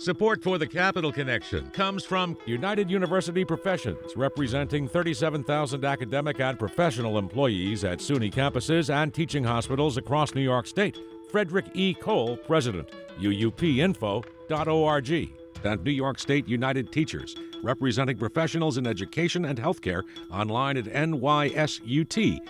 Support for the Capital Connection comes from United University Professions, representing 37,000 academic and professional employees at SUNY campuses and teaching hospitals across New York State. Frederick E. Cole, President, uupinfo.org. And New York State United Teachers, representing professionals in education and healthcare, online at nysut.org.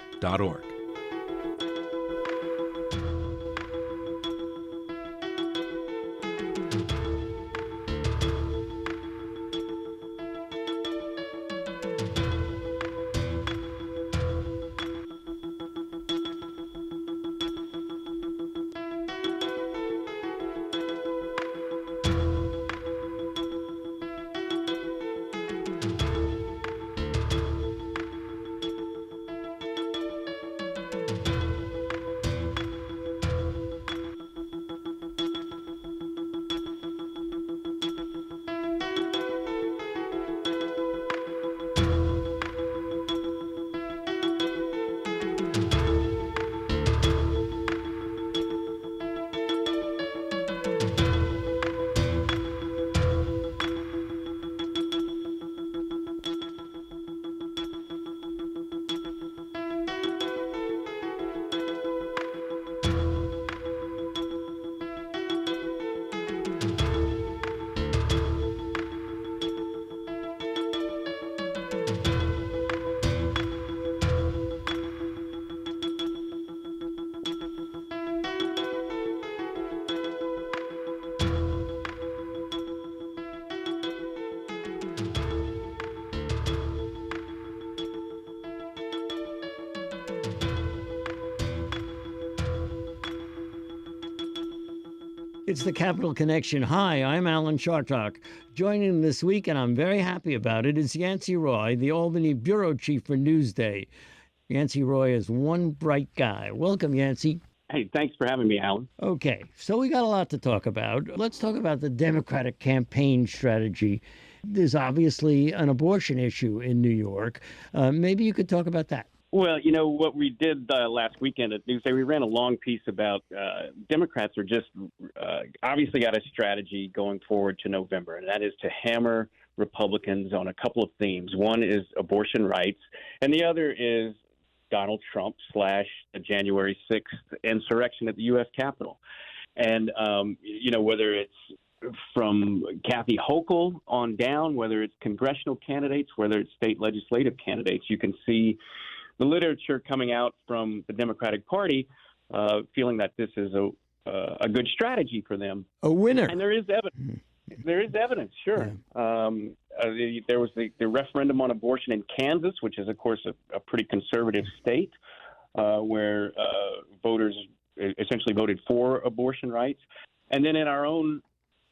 It's the Capital Connection. Hi, I'm Alan Chartock. Joining this week, and I'm very happy about it, is Yancey Roy, the Albany bureau chief for Newsday. Yancey Roy is one bright guy. Welcome, Yancey. Hey, thanks for having me, Alan. Okay, so we got a lot to talk about. Let's talk about the Democratic campaign strategy. There's obviously an abortion issue in New York. Maybe you could talk about that. Well, you know, what we did last weekend at Newsday, we ran a long piece about Democrats are just obviously got a strategy going forward to November, and that is to hammer Republicans on a couple of themes. One is abortion rights, and the other is Donald Trump / the January 6th insurrection at the U.S. Capitol. And, you know, whether it's from Kathy Hochul on down, whether it's congressional candidates, whether it's state legislative candidates, you can see the literature coming out from the Democratic Party feeling that this is a good strategy for them. A winner. And there is evidence. There is evidence, sure. Yeah. There was the referendum on abortion in Kansas, which is, of course, a pretty conservative state where voters essentially voted for abortion rights. And then in our own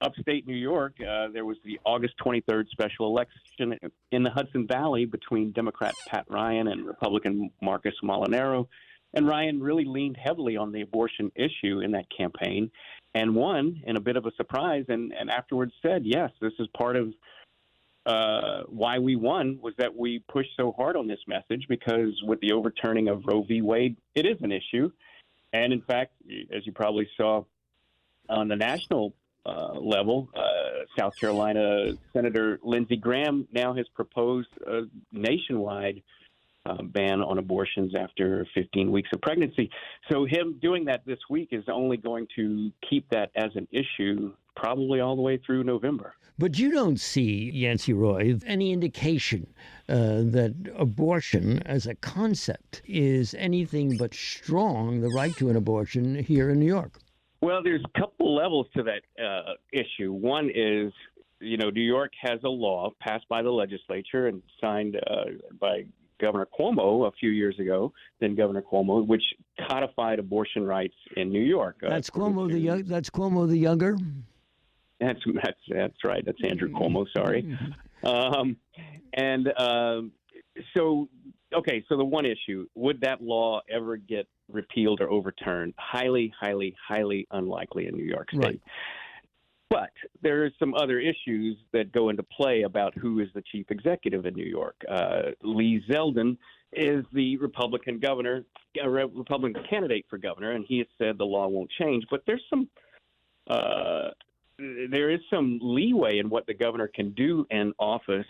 upstate New York, there was the August 23rd special election in the Hudson Valley between Democrat Pat Ryan and Republican Marcus Molinaro. And Ryan really leaned heavily on the abortion issue in that campaign and won in a bit of a surprise, and afterwards said, yes, this is part of why we won, was that we pushed so hard on this message, because with the overturning of Roe v. Wade, it is an issue. And in fact, as you probably saw on the national level, South Carolina Senator Lindsey Graham now has proposed a nationwide ban on abortions after 15 weeks of pregnancy. So him doing that this week is only going to keep that as an issue probably all the way through November. But you don't see, Yancey Roy, any indication that abortion as a concept is anything but strong, the right to an abortion here in New York. Well, there's a couple levels to that issue. One is, you know, New York has a law passed by the legislature and signed by Governor Cuomo a few years ago, then Governor Cuomo, which codified abortion rights in New York. That's Cuomo That's Cuomo the younger. That's right. That's Andrew Cuomo. Sorry. So the one issue, would that law ever get repealed or overturned? Highly, highly, highly unlikely in New York State. Right. But there are some other issues that go into play about who is the chief executive in New York. Lee Zeldin is the Republican candidate for governor, and he has said the law won't change. But there's some there is some leeway in what the governor can do in office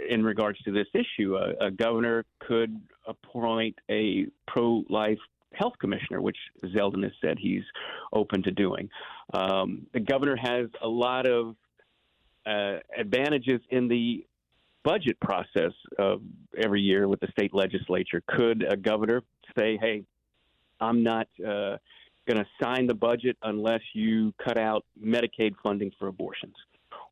in regards to this issue. A governor could appoint a pro-life health commissioner, which Zeldin has said he's open to doing. The governor has a lot of advantages in the budget process every year with the state legislature. Could a governor say, hey, I'm not going to sign the budget unless you cut out Medicaid funding for abortions?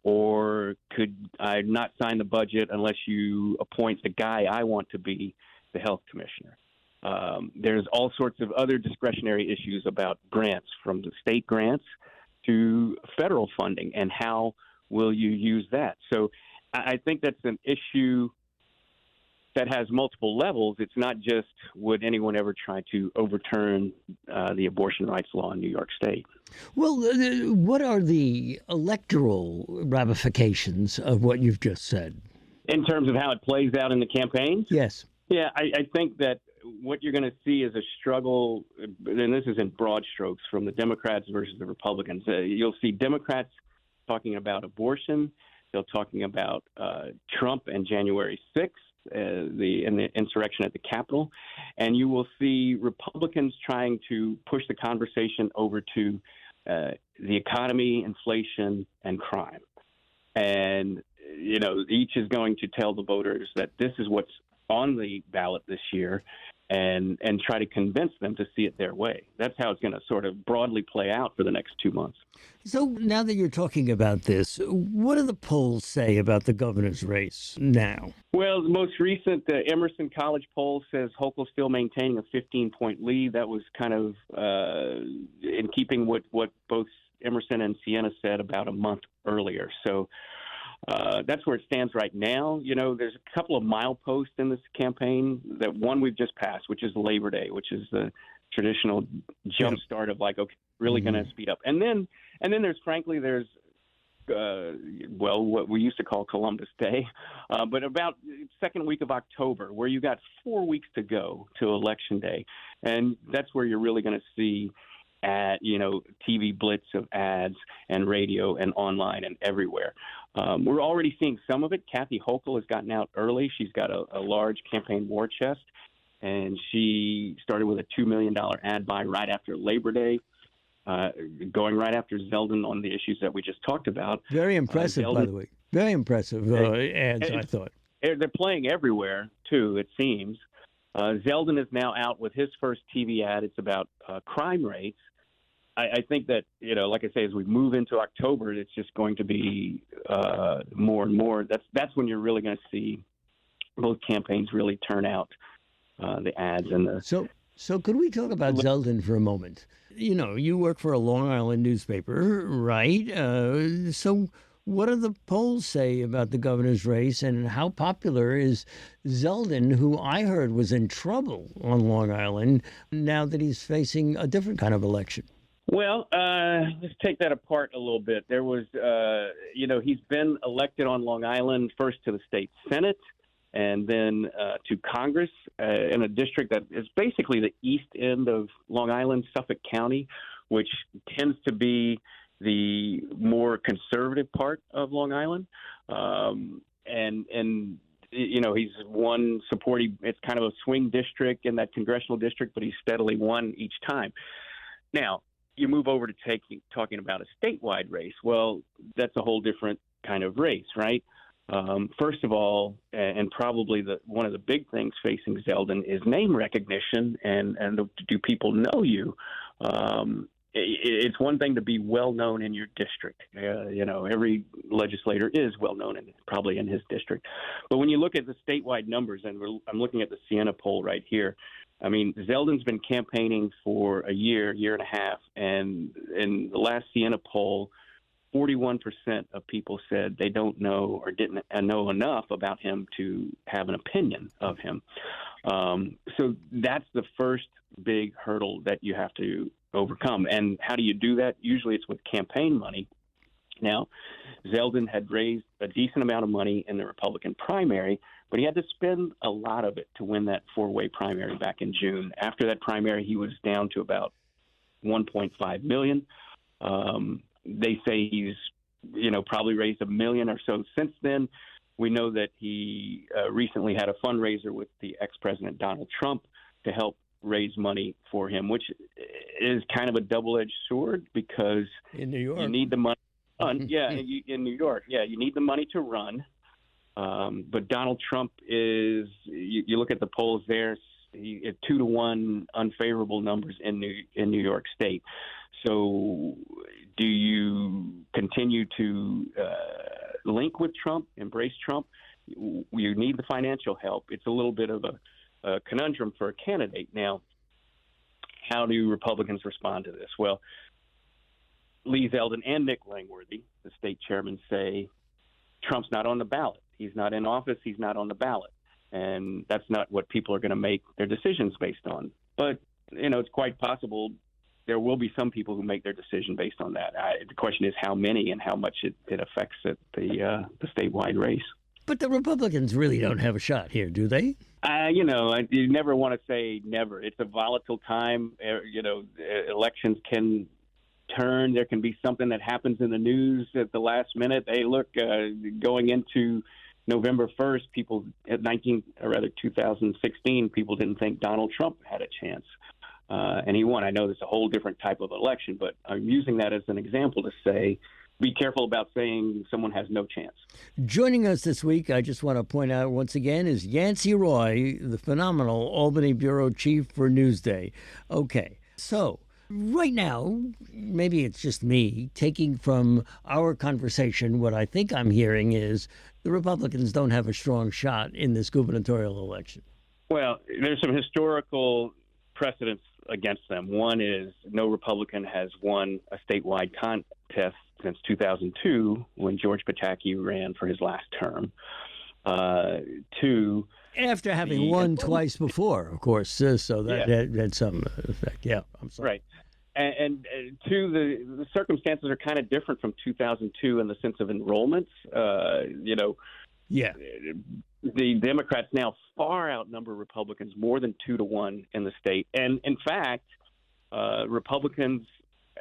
Or could I not sign the budget unless you appoint the guy I want to be the health commissioner? There's all sorts of other discretionary issues about grants, from the state grants to federal funding, and how will you use that? So I think that's an issue that has multiple levels. It's not just would anyone ever try to overturn the abortion rights law in New York State. Well, what are the electoral ramifications of what you've just said? In terms of how it plays out in the campaigns? Yes. Yeah, I think that what you're going to see is a struggle, and this is in broad strokes, from the Democrats versus the Republicans. You'll see Democrats talking about abortion. They're talking about Trump and January 6th. The insurrection at the Capitol, and you will see Republicans trying to push the conversation over to the economy, inflation, and crime. And, each is going to tell the voters that this is what's on the ballot this year, and try to convince them to see it their way. That's how it's going to sort of broadly play out for the next 2 months. So now that you're talking about this, what do the polls say about the governor's race now? Well, the most recent Emerson College poll says Hochul's still maintaining a 15-point lead. That was kind of in keeping with what both Emerson and Siena said about a month earlier. So that's where it stands right now. There's a couple of mileposts in this campaign. That one we've just passed, which is Labor Day, which is the traditional jump start of like, okay, really going to speed up. And then there's what we used to call Columbus Day, but about second week of October, where you got 4 weeks to go to Election Day, and that's where you're really going to see TV blitz of ads and radio and online and everywhere. We're already seeing some of it. Kathy Hochul has gotten out early. She's got a large campaign war chest, and she started with a $2 million ad buy right after Labor Day, going right after Zeldin on the issues that we just talked about. Very impressive, by the way. Very impressive ads, I thought. They're playing everywhere, too, it seems. Zeldin is now out with his first TV ad. It's about crime rates. I think that, like I say, as we move into October, it's just going to be more and more. That's when you're really going to see both campaigns really turn out the ads and the. So could we talk about Zeldin for a moment? You work for a Long Island newspaper, right? So what do the polls say about the governor's race, and how popular is Zeldin, who I heard was in trouble on Long Island now that he's facing a different kind of election? Well, let's take that apart a little bit. There was, he's been elected on Long Island first to the state Senate and then to Congress in a district that is basically the east end of Long Island, Suffolk County, which tends to be the more conservative part of Long Island. He's won support. It's kind of a swing district in that congressional district, but he's steadily won each time. Now, you move over to talking about a statewide race. Well, that's a whole different kind of race, right? First of all, and probably one of the big things facing Zeldin is name recognition, and do people know you? It's one thing to be well known in your district. Every legislator is well known probably in his district. But when you look at the statewide numbers, and I'm looking at the Siena poll right here. I mean, Zeldin's been campaigning for a year and a half, and in the last Siena poll, 41% of people said they don't know or didn't know enough about him to have an opinion of him. So that's the first big hurdle that you have to overcome. And how do you do that? Usually it's with campaign money. Now, Zeldin had raised a decent amount of money in the Republican primary, but he had to spend a lot of it to win that four-way primary back in June. After that primary, he was down to about $1.5 million. They say he's, probably raised $1 million or so since then. We know that he recently had a fundraiser with the ex-president Donald Trump to help raise money for him, which is kind of a double-edged sword because in New York, you need the money to run. In New York, you need the money to run. But Donald Trump is, you look at the polls there, 2-1 unfavorable numbers in New York State. So do you continue to link with Trump, embrace Trump? You need the financial help. It's a little bit of a conundrum for a candidate. Now, how do Republicans respond to this? Well, Lee Zeldin and Nick Langworthy, the state chairman, say Trump's not on the ballot. He's not in office. He's not on the ballot. And that's not what people are going to make their decisions based on. But, it's quite possible there will be some people who make their decision based on that. The question is how many and how much it affects the statewide race. But the Republicans really don't have a shot here, do they? You never want to say never. It's a volatile time. Elections can turn. There can be something that happens in the news at the last minute. Hey, look, going into November 1st, 2016, people didn't think Donald Trump had a chance. And he won. I know there's a whole different type of election, but I'm using that as an example to say, be careful about saying someone has no chance. Joining us this week, I just want to point out once again, is Yancey Roy, the phenomenal Albany bureau chief for Newsday. Okay, so right now, maybe it's just me, taking from our conversation, what I think I'm hearing is the Republicans don't have a strong shot in this gubernatorial election. Well, there's some historical precedents against them. One is no Republican has won a statewide contest since 2002 when George Pataki ran for his last term. Two, after having won twice before, of course, so that had some effect. Yeah, I'm sorry. Right. And two, the circumstances are kind of different from 2002 in the sense of enrollments. The Democrats now far outnumber Republicans more than 2-1 in the state. And in fact, Republicans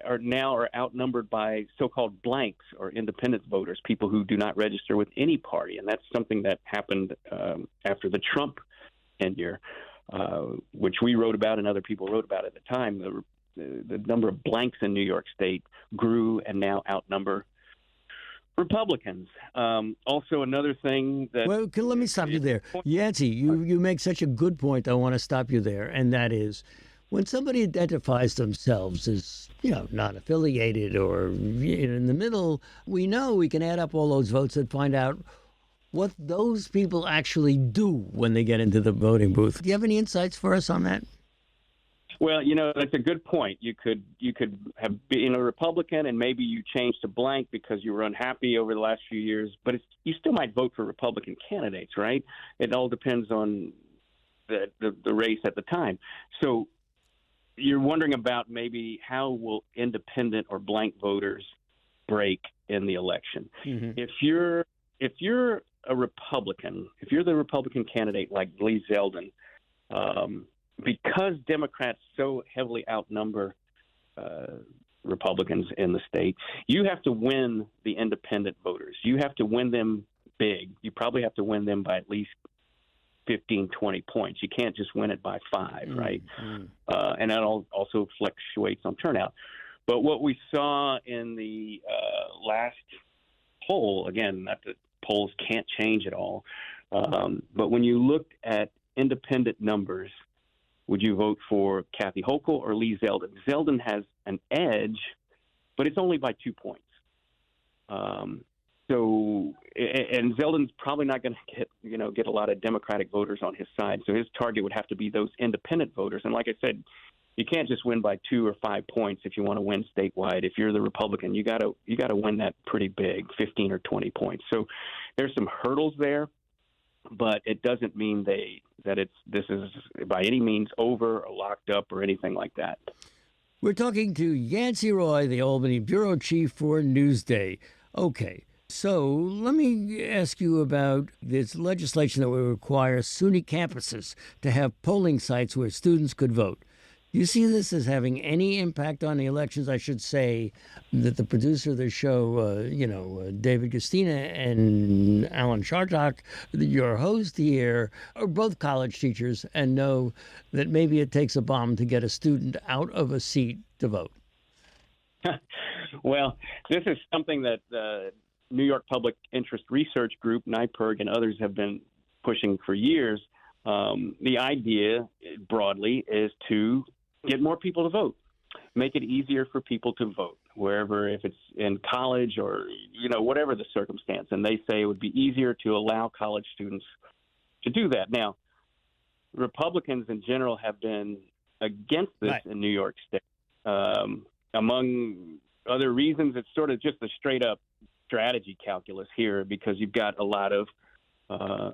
are outnumbered by so-called blanks or independent voters, people who do not register with any party. And that's something that happened after the Trump tenure, which we wrote about and other people wrote about at the time. The number of blanks in New York State grew and now outnumber Republicans. Also, another thing that... Well, let me stop you there. Yancey, you make such a good point. I want to stop you there, and that is when somebody identifies themselves as, not affiliated or in the middle, we know we can add up all those votes and find out what those people actually do when they get into the voting booth. Do you have any insights for us on that? Well, that's a good point. You could have been a Republican and maybe you changed to blank because you were unhappy over the last few years, but you still might vote for Republican candidates, right? It all depends on the race at the time. So you're wondering about maybe how will independent or blank voters break in the election. Mm-hmm. If you're a Republican, if you're the Republican candidate like Lee Zeldin, because Democrats so heavily outnumber Republicans in the state, you have to win the independent voters. You have to win them big. You probably have to win them by at least 15, 20 points. You can't just win it by 5, right? And that also fluctuates on turnout. But what we saw in the last poll, again, not that polls can't change at all, but when you looked at independent numbers, would you vote for Kathy Hochul or Lee Zeldin? Zeldin has an edge, but it's only by 2 points. And Zeldin's probably not going to get a lot of Democratic voters on his side. So his target would have to be those independent voters. And like I said, you can't just win by 2 or 5 points if you want to win statewide. If you're the Republican, you got to win that pretty big, 15 or 20 points. So there's some hurdles there, but it doesn't mean this is by any means over or locked up or anything like that. We're talking to Yancey Roy, the Albany bureau chief for Newsday. Okay, so let me ask you about this legislation that will require SUNY campuses to have polling sites where students could vote. Do you see this as having any impact on the elections? I should say that the producer of the show, David Gustina and Alan Chartock, your host here, are both college teachers and know that maybe it takes a bomb to get a student out of a seat to vote. Well, this is something that the New York Public Interest Research Group, NYPIRG, and others have been pushing for years. The idea, broadly, is to get more people to vote, make it easier for people to vote, wherever, if it's in college or, whatever the circumstance. And they say it would be easier to allow college students to do that. Now, Republicans in general have been against this in New York State. Among other reasons, it's sort of just a straight-up strategy calculus here, because you've got a lot of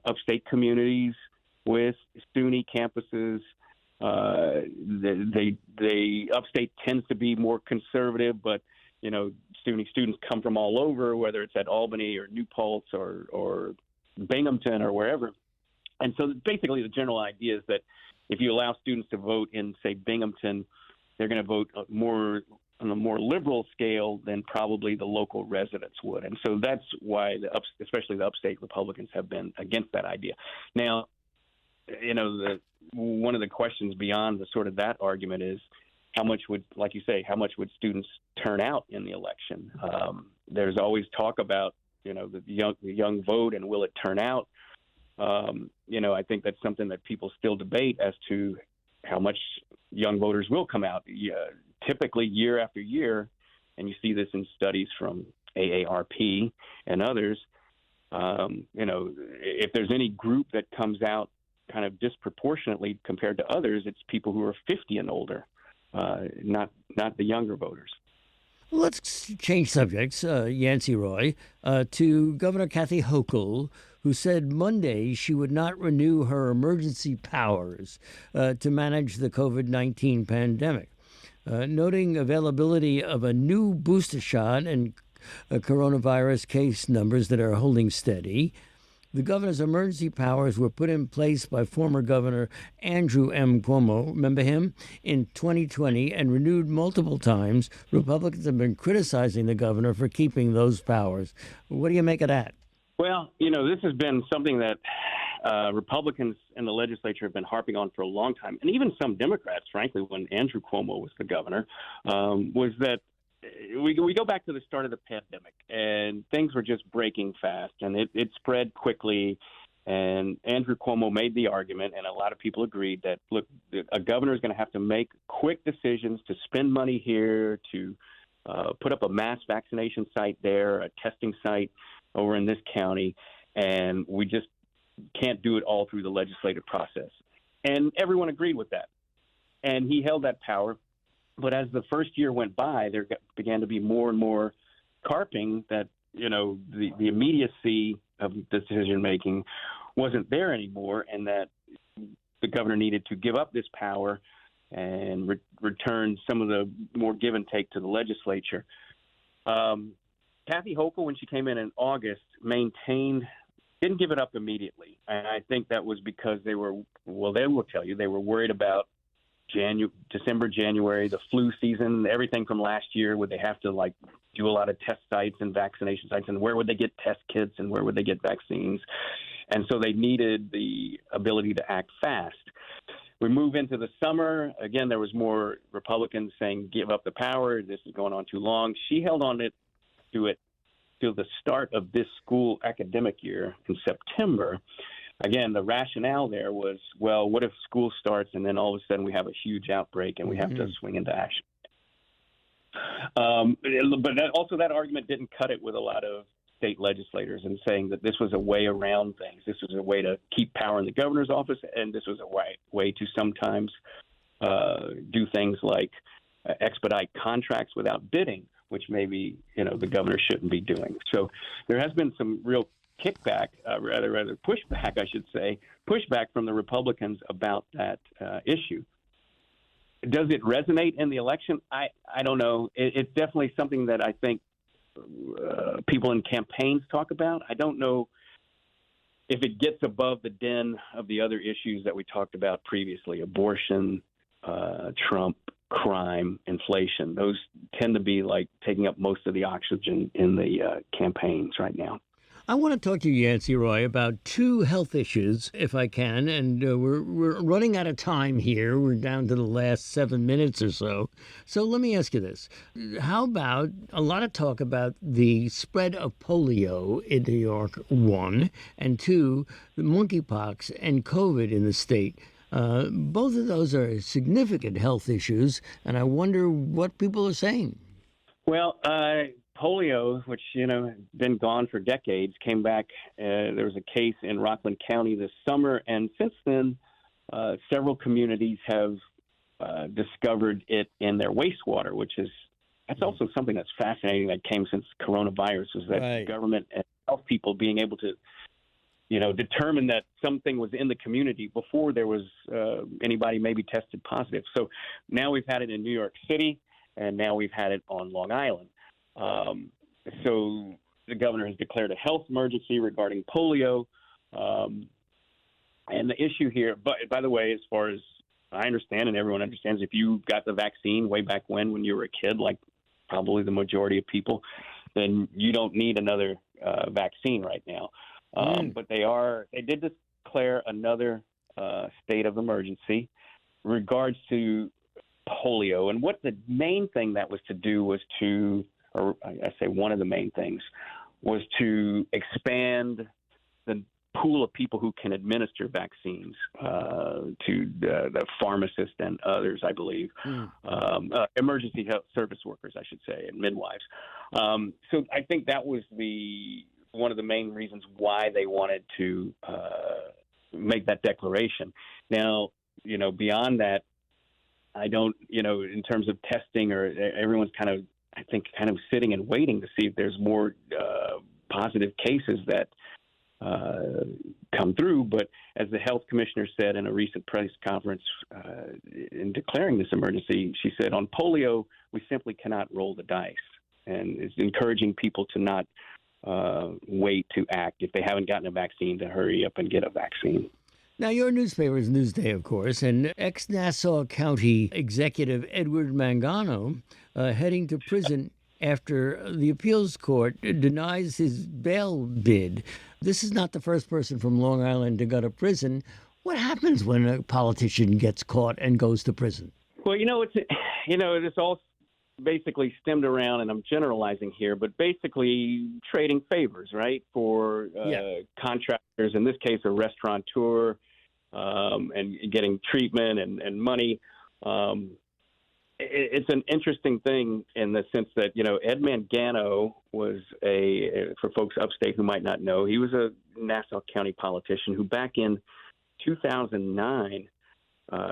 upstate communities with SUNY campuses. The upstate tends to be more conservative, but SUNY students come from all over, whether it's at Albany or New Paltz or Binghamton or wherever. And so basically the general idea is that if you allow students to vote in, say, Binghamton, they're going to vote more on a more liberal scale than probably the local residents would. And so that's why especially the upstate Republicans have been against that idea. Now, one of the questions beyond the sort of that argument is how much would students turn out in the election? There's always talk about, the young vote and will it turn out? I think that's something that people still debate as to how much young voters will come out. Typically year after year, and you see this in studies from AARP and others, if there's any group that comes out kind of disproportionately compared to others, it's people who are 50 and older, not the younger voters. Well, let's change subjects, Yancey Roy, to Governor Kathy Hochul, who said Monday she would not renew her emergency powers to manage the COVID-19 pandemic, noting availability of a new booster shot and coronavirus case numbers that are holding steady. The governor's emergency powers were put in place by former Governor Andrew M. Cuomo, remember him, in 2020 and renewed multiple times. Republicans have been criticizing the governor for keeping those powers. What do you make of that? Well, this has been something that Republicans in the legislature have been harping on for a long time, and even some Democrats, frankly, when Andrew Cuomo was the governor, was that we go back to the start of the pandemic, and things were just breaking fast, and it spread quickly. And Andrew Cuomo made the argument, and a lot of people agreed that, look, a governor is going to have to make quick decisions to spend money here, to put up a mass vaccination site there, a testing site over in this county, and we just can't do it all through the legislative process. And everyone agreed with that. And he held that power. But as the first year went by, there began to be more and more carping that, the immediacy of decision-making wasn't there anymore, and that the governor needed to give up this power and return some of the more give and take to the legislature. Kathy Hochul, when she came in August, didn't give it up immediately. And I think that was because they will tell you, they were worried about December, January, the flu season, everything from last year. Would they have to do a lot of test sites and vaccination sites, and where would they get test kits and where would they get vaccines? And so they needed the ability to act fast. We move into the summer. Again, there was more Republicans saying, give up the power. This is going on too long. She held on to it till the start of this school academic year in September. Again, the rationale there was, well, what if school starts and then all of a sudden we have a huge outbreak and we have to swing into action? But that argument didn't cut it with a lot of state legislators in saying that this was a way around things. This was a way to keep power in the governor's office, and this was a way to sometimes do things like expedite contracts without bidding, which maybe the governor shouldn't be doing. So there has been some real kickback, rather pushback, I should say, pushback from the Republicans about that issue. Does it resonate in the election? I don't know. It's definitely something that I think people in campaigns talk about. I don't know if it gets above the din of the other issues that we talked about previously, abortion, Trump, crime, inflation. Those tend to be like taking up most of the oxygen in the campaigns right now. I want to talk to you, Yancey Roy, about two health issues, if I can. And we're running out of time here. We're down to the last 7 minutes or so. So let me ask you this. How about a lot of talk about the spread of polio in New York, one, and two, the monkeypox and COVID in the state? Both of those are significant health issues, and I wonder what people are saying. Well, polio, which, been gone for decades, came back. There was a case in Rockland County this summer, and since then, several communities have discovered it in their wastewater, that's also something that's fascinating that came since coronavirus, was that Right. government and health people being able to, determine that something was in the community before there was anybody maybe tested positive. So now we've had it in New York City, and now we've had it on Long Island. So the governor has declared a health emergency regarding polio. And the issue here, but by the way, as far as I understand and everyone understands, if you got the vaccine way back when you were a kid, like probably the majority of people, then you don't need another vaccine right now. But they did declare another state of emergency regards to polio. And what the main thing that was to do was or I say one of the main things, was to expand the pool of people who can administer vaccines to the pharmacists and others, I believe, emergency health service workers, I should say, and midwives. So I think that was one of the main reasons why they wanted to make that declaration. Now, beyond that, I don't, in terms of testing, or everyone's kind of sitting and waiting to see if there's more positive cases that come through. But as the health commissioner said in a recent press conference in declaring this emergency, she said, on polio, we simply cannot roll the dice, and is encouraging people to not wait to act if they haven't gotten a vaccine, to hurry up and get a vaccine. Now, your newspaper is Newsday, of course, and ex-Nassau County Executive Edward Mangano heading to prison after the appeals court denies his bail bid. This is not the first person from Long Island to go to prison. What happens when a politician gets caught and goes to prison? Well, it's all basically stemmed around, and I'm generalizing here, but basically trading favors, right, for contractors, in this case a restaurateur, and getting treatment and money. It's an interesting thing in the sense that, Ed Mangano was for folks upstate who might not know, he was a Nassau County politician who back in 2009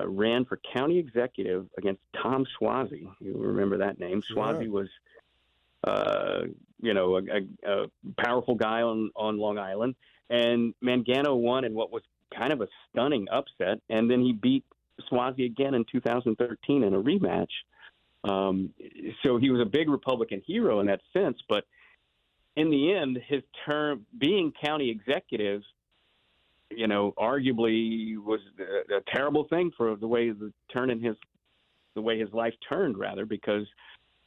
ran for county executive against Tom Suozzi. You remember that name. Sure. Suozzi was, a powerful guy on Long Island. And Mangano won in what was kind of a stunning upset. And then he beat Suozzi again in 2013 in a rematch. So he was a big Republican hero in that sense. But in the end, his term being county executive, arguably was a terrible thing for the way his life turned, rather, because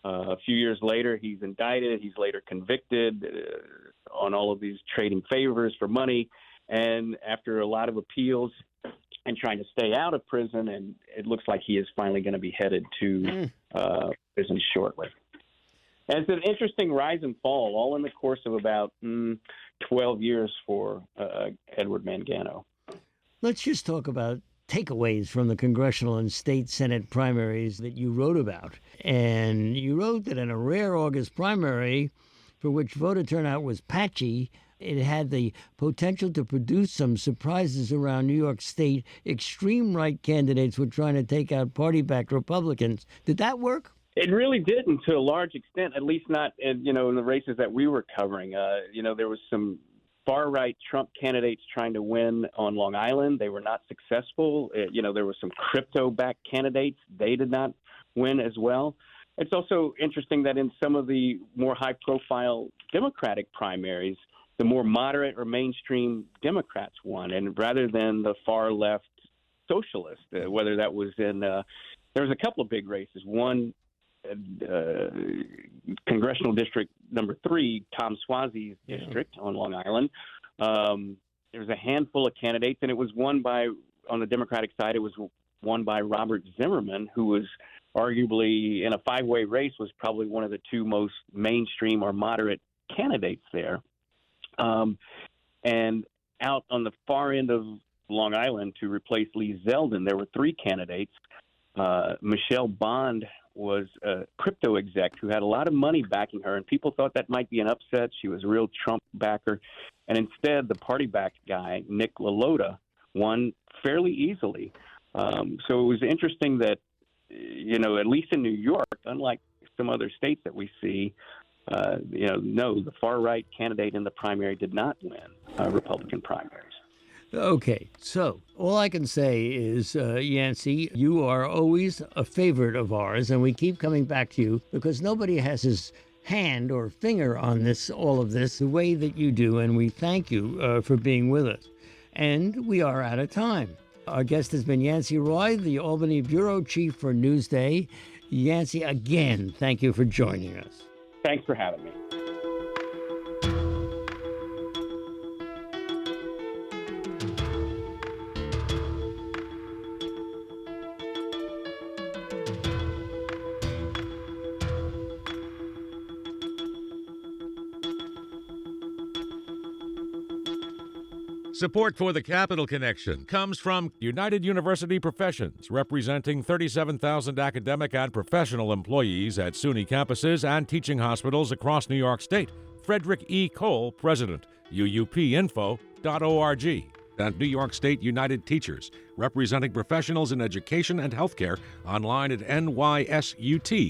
a few years later he's indicted, he's later convicted on all of these trading favors for money, and after a lot of appeals and trying to stay out of prison, and it looks like he is finally going to be headed to prison shortly. And it's an interesting rise and fall, all in the course of about 12 years for Edward Mangano. Let's just talk about takeaways from the congressional and state Senate primaries that you wrote about. And you wrote that in a rare August primary, for which voter turnout was patchy, it had the potential to produce some surprises around New York State. Extreme right candidates were trying to take out party-backed Republicans. Did that work? It really didn't, to a large extent, at least not in the races that we were covering. There was some far-right Trump candidates trying to win on Long Island. They were not successful. There were some crypto-backed candidates. They did not win as well. It's also interesting that in some of the more high-profile Democratic primaries, the more moderate or mainstream Democrats won. And rather than the far-left socialist, whether that was in there was a couple of big races. One, congressional district number 3, Tom Suozzi's district on Long Island. There was a handful of candidates, and it was won by, on the Democratic side, it was won by Robert Zimmerman, who was arguably, in a 5-way race, was probably one of the 2 most mainstream or moderate candidates there. And out on the far end of Long Island, to replace Lee Zeldin, there were 3 candidates. Michelle Bond was a crypto exec who had a lot of money backing her, and people thought that might be an upset. She was a real Trump backer. And instead, the party-backed guy, Nick LaLota, won fairly easily. So it was interesting that, at least in New York, unlike some other states that we see, no, the far-right candidate in the primary did not win Republican primaries. Okay, so all I can say is, Yancey, you are always a favorite of ours, and we keep coming back to you because nobody has his hand or finger on all of this, the way that you do, and we thank you for being with us. And we are out of time. Our guest has been Yancey Roy, the Albany Bureau Chief for Newsday. Yancey, again, thank you for joining us. Thanks for having me. Support for the Capital Connection comes from United University Professions, representing 37,000 academic and professional employees at SUNY campuses and teaching hospitals across New York State. Frederick E. Cole, President, uupinfo.org. And New York State United Teachers, representing professionals in education and healthcare, online at nysut.org.